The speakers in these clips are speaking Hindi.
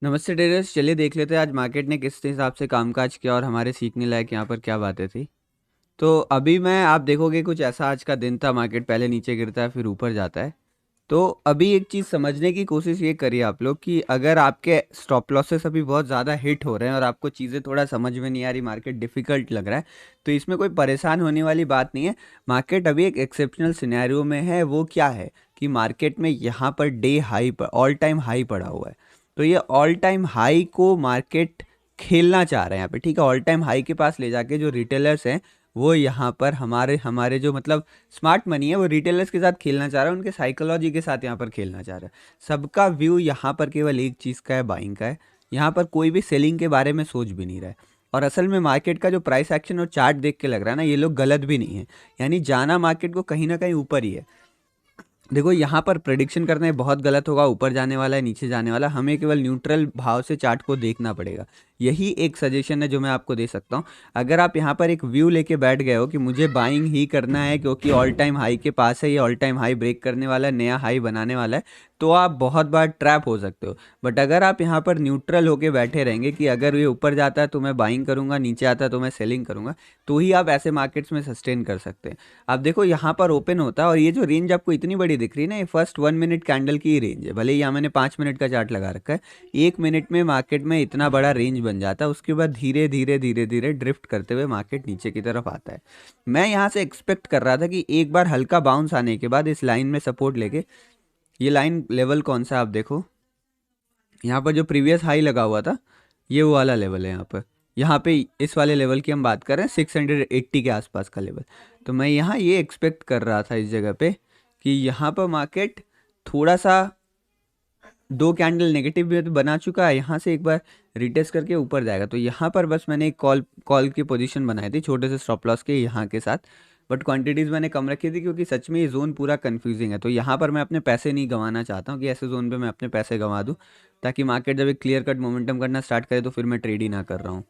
नमस्ते ट्रेडर्स। चलिए देख लेते हैं आज मार्केट ने किस हिसाब से कामकाज किया और हमारे सीखने लायक यहाँ पर क्या बातें थी। तो अभी मैं आप देखोगे कुछ ऐसा आज का दिन था, मार्केट पहले नीचे गिरता है फिर ऊपर जाता है। तो अभी एक चीज़ समझने की कोशिश ये करिए आप लोग कि अगर आपके स्टॉप लॉसेस अभी बहुत ज़्यादा हिट हो रहे हैं और आपको चीज़ें थोड़ा समझ में नहीं आ रही, मार्केट डिफ़िकल्ट लग रहा है, तो इसमें कोई परेशान होने वाली बात नहीं है। मार्केट अभी एक एक्सेप्शनल सिनेरियो में है। वो क्या है कि मार्केट में यहाँ पर डे हाई पर ऑल टाइम हाई पड़ा हुआ है। तो ये ऑल टाइम हाई को मार्केट खेलना चाह रहे हैं यहाँ पे, ठीक है। ऑल टाइम हाई के पास ले जाके जो रिटेलर्स हैं वो यहाँ पर हमारे हमारे जो मतलब स्मार्ट मनी है वो रिटेलर्स के साथ खेलना चाह रहा है, उनके साइकोलॉजी के साथ यहाँ पर खेलना चाह रहा है। सबका व्यू यहाँ पर केवल एक चीज़ का है, बाइंग का है। यहाँ पर कोई भी सेलिंग के बारे में सोच भी नहीं रहा है। और असल में मार्केट का जो प्राइस एक्शन और चार्ट देख के लग रहा है ना, ये लोग गलत भी नहीं है। यानी जाना मार्केट को कहीं ना कहीं ऊपर ही है। देखो यहाँ पर प्रेडिक्शन करना है बहुत गलत होगा, ऊपर जाने वाला है नीचे जाने वाला, हमें केवल न्यूट्रल भाव से चार्ट को देखना पड़ेगा। यही एक सजेशन है जो मैं आपको दे सकता हूँ। अगर आप यहाँ पर एक व्यू लेके बैठ गए हो कि मुझे बाइंग ही करना है क्योंकि ऑल टाइम हाई के पास है, ये ऑल टाइम हाई ब्रेक करने वाला है, नया हाई बनाने वाला है, तो आप बहुत बार ट्रैप हो सकते हो। बट अगर आप यहाँ पर न्यूट्रल होके बैठे रहेंगे कि अगर ये ऊपर जाता है तो मैं बाइंग करूँगा, नीचे आता है तो मैं सेलिंग करूँगा, तो ही आप ऐसे मार्केट्स में सस्टेन कर सकते हैं। आप देखो यहाँ पर ओपन होता है और ये जो रेंज आपको इतनी बड़ी दिख रही है ना, ये फर्स्ट 1 मिनट कैंडल की ही रेंज है। भले ही यहाँ मैंने 5 मिनट का चार्ट लगा रखा है, 1 मिनट में मार्केट में इतना बड़ा रेंज बन जाता है। उसके बाद धीरे धीरे धीरे धीरे ड्रिफ्ट करते हुए मार्केट नीचे की तरफ आता है। मैं यहाँ से एक्सपेक्ट कर रहा था कि एक बार हल्का बाउंस आने के बाद इस लाइन में सपोर्ट लेके, ये लाइन लेवल कौन सा आप देखो, यहाँ पर जो प्रीवियस हाई लगा हुआ था ये वो वाला लेवल है। यहाँ पे इस वाले लेवल की हम बात कर रहे हैं, 680 के आसपास का लेवल। तो मैं यहाँ ये एक्सपेक्ट कर रहा था इस जगह पे कि यहाँ पर मार्केट थोड़ा सा 2 कैंडल नेगेटिव भी तो बना चुका है, यहाँ से एक बार रिटेस्ट करके ऊपर जाएगा। तो यहाँ पर बस मैंने एक कॉल की पोजीशन बनाई थी छोटे से स्टॉप लॉस के यहाँ के साथ। बट क्वांटिटीज़ मैंने कम रखी थी क्योंकि सच में ये जोन पूरा कंफ्यूजिंग है। तो यहाँ पर मैं अपने पैसे नहीं गंवाना चाहता हूँ कि ऐसे जोन पे मैं अपने पैसे गंवा दूँ, ताकि मार्केट जब एक क्लियर कट मोमेंटम करना स्टार्ट करे तो फिर मैं ट्रेड ही ना कर रहा हूँ।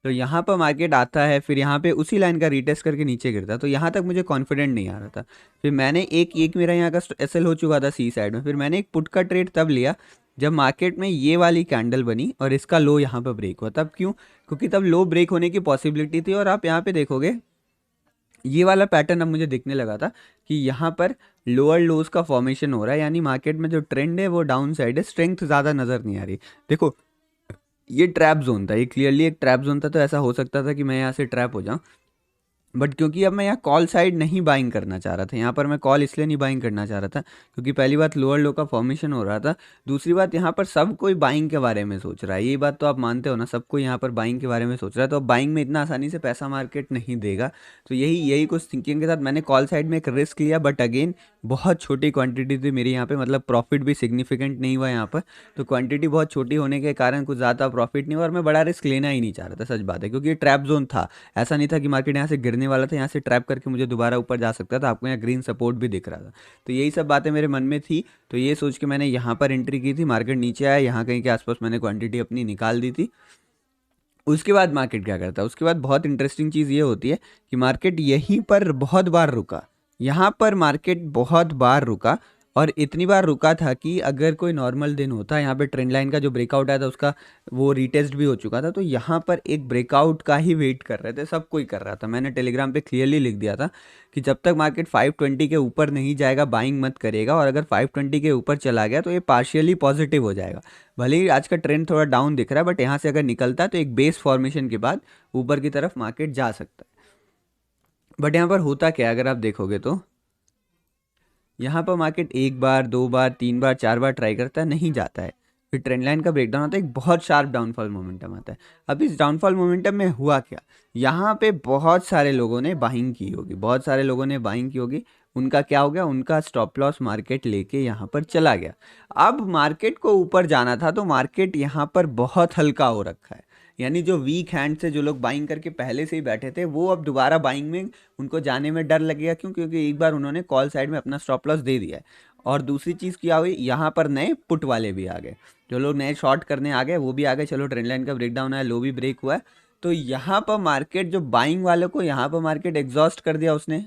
तो यहाँ पर मार्केट आता है, फिर यहाँ पे उसी लाइन का रीटेस्ट करके नीचे गिरता है। तो यहाँ तक मुझे कॉन्फिडेंट नहीं आ रहा था। फिर मैंने एक एक मेरा यहाँ का एसएल हो चुका था सी साइड में। फिर मैंने एक पुट का ट्रेड तब लिया जब मार्केट में ये वाली कैंडल बनी और इसका लो यहाँ पर ब्रेक हुआ। तब क्यों? क्योंकि तब लो ब्रेक होने की पॉसिबिलिटी थी। और आप यहाँ पे देखोगे ये वाला पैटर्न अब मुझे दिखने लगा था कि यहाँ पर लोअर लोज का फॉर्मेशन हो रहा है। यानी मार्केट में जो ट्रेंड है वो डाउन साइड है, स्ट्रेंथ ज़्यादा नज़र नहीं आ रही। देखो ये ट्रैप जोन था, ये क्लियरली एक ट्रैप जोन था। तो ऐसा हो सकता था कि मैं यहाँ से ट्रैप हो जाऊँ। बट क्योंकि अब मैं यहाँ कॉल साइड नहीं बाइंग करना चाह रहा था, यहाँ पर मैं कॉल इसलिए नहीं बाइंग करना चाह रहा था क्योंकि पहली बात लोअर लो का फॉर्मेशन हो रहा था। दूसरी बात यहाँ पर सब कोई बाइंग के बारे में सोच रहा है। ये बात तो आप मानते हो ना, सब कोई यहाँ पर बाइंग के बारे में सोच रहा है। तो अब बाइंग में इतना आसानी से पैसा मार्केट नहीं देगा। तो यही यही कुछ थिंकिंग के साथ मैंने कॉल साइड में एक रिस्क लिया। बट अगेन बहुत छोटी क्वांटिटी थी मेरी यहाँ पे, मतलब प्रॉफिट भी सिग्निफिकेंट नहीं हुआ यहाँ पर। तो क्वांटिटी बहुत छोटी होने के कारण कुछ ज़्यादा प्रॉफिट नहीं हुआ और मैं बड़ा रिस्क लेना ही नहीं चाह रहा था, सच बात है। क्योंकि ये ट्रैप जोन था, ऐसा नहीं था कि मार्केट यहाँ से गिरने वाला था, यहाँ से ट्रैप करके मुझे दोबारा ऊपर जा सकता था। आपको यहाँ ग्रीन सपोर्ट भी दिख रहा था। तो यही सब बातें मेरे मन में थी। तो ये सोच के मैंने यहाँ पर एंट्री की थी। मार्केट नीचे आया, यहाँ कहीं के आसपास मैंने क्वांटिटी अपनी निकाल दी थी। उसके बाद मार्केट क्या करता है, उसके बाद बहुत इंटरेस्टिंग चीज़ ये होती है कि मार्केट यहीं पर बहुत बार रुका। यहाँ पर मार्केट बहुत बार रुका और इतनी बार रुका था कि अगर कोई नॉर्मल दिन होता, यहाँ पे ट्रेंड लाइन का जो ब्रेकआउट आया था उसका वो रीटेस्ट भी हो चुका था। तो यहाँ पर एक ब्रेकआउट का ही वेट कर रहे थे, सब कोई कर रहा था। मैंने टेलीग्राम पे क्लियरली लिख दिया था कि जब तक मार्केट 520 के ऊपर नहीं जाएगा बाइंग मत करेगा, और अगर 520 के ऊपर चला गया तो ये पार्शियली पॉजिटिव हो जाएगा। भले ही आज का ट्रेंड थोड़ा डाउन दिख रहा है, बट यहाँ से अगर निकलता है तो एक बेस फॉर्मेशन के बाद ऊपर की तरफ मार्केट जा सकता है। बट यहाँ पर होता क्या है, अगर आप देखोगे तो यहाँ पर मार्केट एक बार, दो बार, तीन बार, चार बार ट्राई करता है, नहीं जाता है। फिर ट्रेंड लाइन का ब्रेकडाउन आता है, एक बहुत शार्प डाउनफॉल मोमेंटम आता है। अब इस डाउनफॉल मोमेंटम में हुआ क्या, यहाँ पे बहुत सारे लोगों ने बाइंग की होगी, बहुत सारे लोगों ने बाइंग की होगी। उनका क्या हो गया, उनका स्टॉप लॉस मार्केट लेके यहाँ पर चला गया। अब मार्केट को ऊपर जाना था तो मार्केट यहाँ पर बहुत हल्का हो रखा है। यानी जो वीक हैंड से जो लोग बाइंग करके पहले से ही बैठे थे, वो अब दोबारा बाइंग में उनको जाने में डर लगेगा। क्यों? क्योंकि एक बार उन्होंने कॉल साइड में अपना स्टॉप लॉस दे दिया है। और दूसरी चीज़ क्या हुई, यहाँ पर नए पुट वाले भी आ गए, जो लोग नए शॉर्ट करने आ गए वो भी आ गए। चलो ट्रेंड लाइन का ब्रेकडाउन है, लो भी ब्रेक हुआ है। तो यहाँ पर मार्केट जो बाइंग वाले को यहाँ पर मार्केट एग्जॉस्ट कर दिया, उसने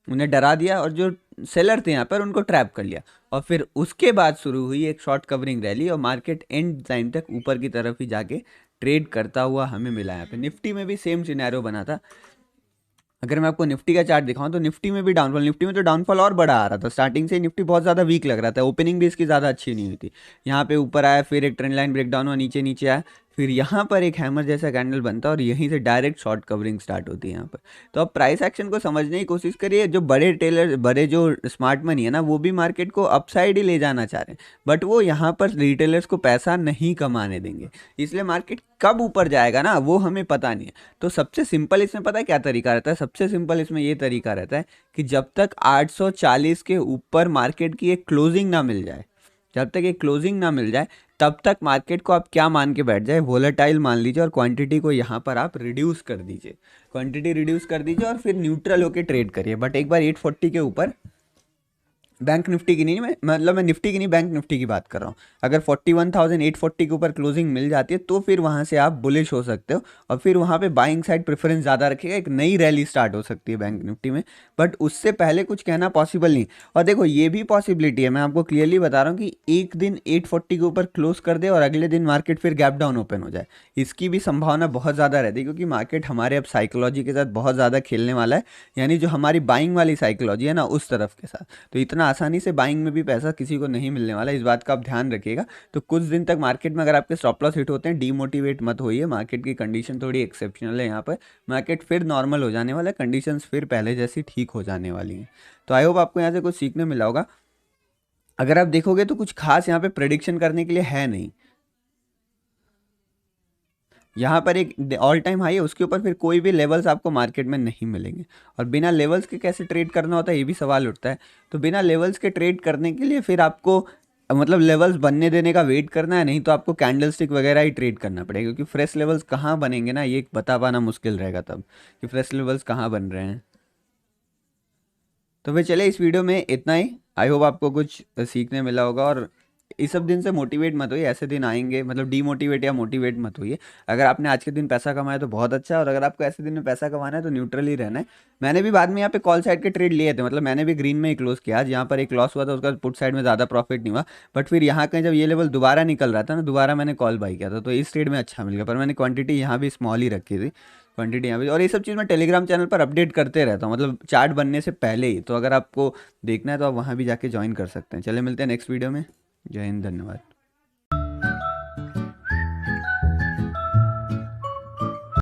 उन्हें डरा दिया, और जो सेलर थे यहाँ पर उनको ट्रैप कर लिया। और फिर उसके बाद शुरू हुई एक शॉर्ट कवरिंग रैली और मार्केट एंड टाइम तक ऊपर की तरफ ही जाके ट्रेड करता हुआ हमें मिला। यहाँ पे निफ्टी में भी सेम सिनेरियो बना था। अगर मैं आपको निफ्टी का चार्ट दिखाऊं तो निफ्टी में भी डाउनफॉल, निफ्टी में तो डाउनफॉल और बड़ा आ रहा था, स्टार्टिंग से निफ्टी बहुत ज़्यादा वीक लग रहा था, ओपनिंग भी इसकी ज़्यादा अच्छी नहीं हुई थी। यहाँ पे ऊपर आया, फिर एक ट्रेंड लाइन ब्रेकडाउन हुआ, नीचे नीचे आया, फिर यहाँ पर एक हैमर जैसा कैंडल बनता है और यहीं से डायरेक्ट शॉर्ट कवरिंग स्टार्ट होती है यहाँ पर। तो अब प्राइस एक्शन को समझने की कोशिश करिए। जो बड़े टेलर, बड़े जो स्मार्ट मनी है ना, वो भी मार्केट को अपसाइड ही ले जाना चाह रहे हैं, बट वो यहाँ पर रिटेलर्स को पैसा नहीं कमाने देंगे। इसलिए मार्केट कब ऊपर जाएगा ना, वो हमें पता नहीं है। तो सबसे सिंपल इसमें पता है क्या तरीका रहता है? सबसे सिंपल इसमें ये तरीका रहता है कि जब तक 840 के ऊपर मार्केट की एक क्लोजिंग ना मिल जाए, जब तक एक क्लोजिंग ना मिल जाए, तब तक मार्केट को आप क्या मान के बैठ जाए, वोलेटाइल मान लीजिए और क्वांटिटी को यहाँ पर आप रिड्यूस कर दीजिए, क्वांटिटी रिड्यूस कर दीजिए और फिर न्यूट्रल होके ट्रेड करिए। बट एक बार 840 के ऊपर, बैंक निफ्टी की नहीं, मैं निफ्टी की नहीं, बैंक निफ्टी की बात कर रहा हूँ। अगर 41,840 के ऊपर क्लोजिंग मिल जाती है तो फिर वहाँ से आप बुलिश हो सकते हो और फिर वहाँ पे बाइंग साइड प्रेफरेंस ज़्यादा रखेगा, एक नई रैली स्टार्ट हो सकती है बैंक निफ्टी में। बट उससे पहले कुछ कहना पॉसिबल नहीं। और देखो ये भी पॉसिबिलिटी है, मैं आपको क्लियरली बता रहा हूँ कि एक दिन 840 के ऊपर क्लोज कर दे और अगले दिन मार्केट फिर गैप डाउन ओपन हो जाए, इसकी भी संभावना बहुत ज़्यादा रहती है, क्योंकि मार्केट हमारे अब साइकोलॉजी के साथ बहुत ज़्यादा खेलने वाला है, यानी जो हमारी बाइंग वाली साइकोलॉजी है ना, उस तरफ के साथ। तो इतना आसानी से बाइंग में भी पैसा किसी को नहीं मिलने वाला, इस बात का आप ध्यान रखिएगा। तो कुछ दिन तक मार्केट में अगर आपके स्टॉप लॉस हिट होते हैं, डीमोटिवेट मत होइए, मार्केट की कंडीशन थोड़ी एक्सेप्शनल है यहाँ पर, मार्केट फिर नॉर्मल हो जाने वाला है, कंडीशंस फिर पहले जैसी ठीक हो जाने वाली हैं। तो आई होप आपको यहाँ से कुछ सीखने मिला होगा। अगर आप देखोगे तो कुछ खास यहाँ पे प्रेडिक्शन करने के लिए है नहीं। यहाँ पर एक ऑल टाइम हाई है, उसके ऊपर फिर कोई भी लेवल्स आपको मार्केट में नहीं मिलेंगे। और बिना लेवल्स के कैसे ट्रेड करना होता है, ये भी सवाल उठता है। तो बिना लेवल्स के ट्रेड करने के लिए फिर आपको मतलब लेवल्स बनने देने का वेट करना है, नहीं तो आपको कैंडल स्टिक वगैरह ही ट्रेड करना पड़ेगा, क्योंकि फ्रेश लेवल्स कहाँ बनेंगे ना, ये बता पाना मुश्किल रहेगा तब कि फ्रेश लेवल्स कहाँ बन रहे हैं। तो फिर चले इस वीडियो में इतना ही। आई होप आपको कुछ सीखने मिला होगा। और इस सब दिन से मोटिवेट मत होइए, ऐसे दिन आएंगे, मतलब डीमोटिवेट या मोटिवेट मत होइए। अगर आपने आज के दिन पैसा कमाया तो बहुत अच्छा है, और अगर आपको ऐसे दिन में पैसा कमाना है तो न्यूट्रल ही रहना है। मैंने भी बाद में यहाँ पे कॉल साइड के ट्रेड लिए थे, मतलब मैंने भी ग्रीन में ही क्लोज किया। आज यहाँ पर एक लॉस हुआ था, उसका पुट साइड में ज़्यादा प्रॉफिट नहीं हुआ, बट फिर यहाँ कहीं जब ये लेवल दोबारा निकल रहा था ना, दोबारा मैंने कॉल बाई किया था, तो इस ट्रेड में अच्छा मिल गया। पर मैंने क्वांटिटी यहाँ भी स्मॉल ही रखी थी, क्वांटिटी यहाँ पे। और ये सब चीज़ मैं टेलीग्राम चैनल पर अपडेट करते रहता हूँ, मतलब चार्ट बनने से पहले ही। तो अगर आपको देखना है तो आप वहाँ भी जाके ज्वाइन कर सकते हैं। चले मिलते हैं नेक्स्ट वीडियो में। जय हिंद, धन्यवाद।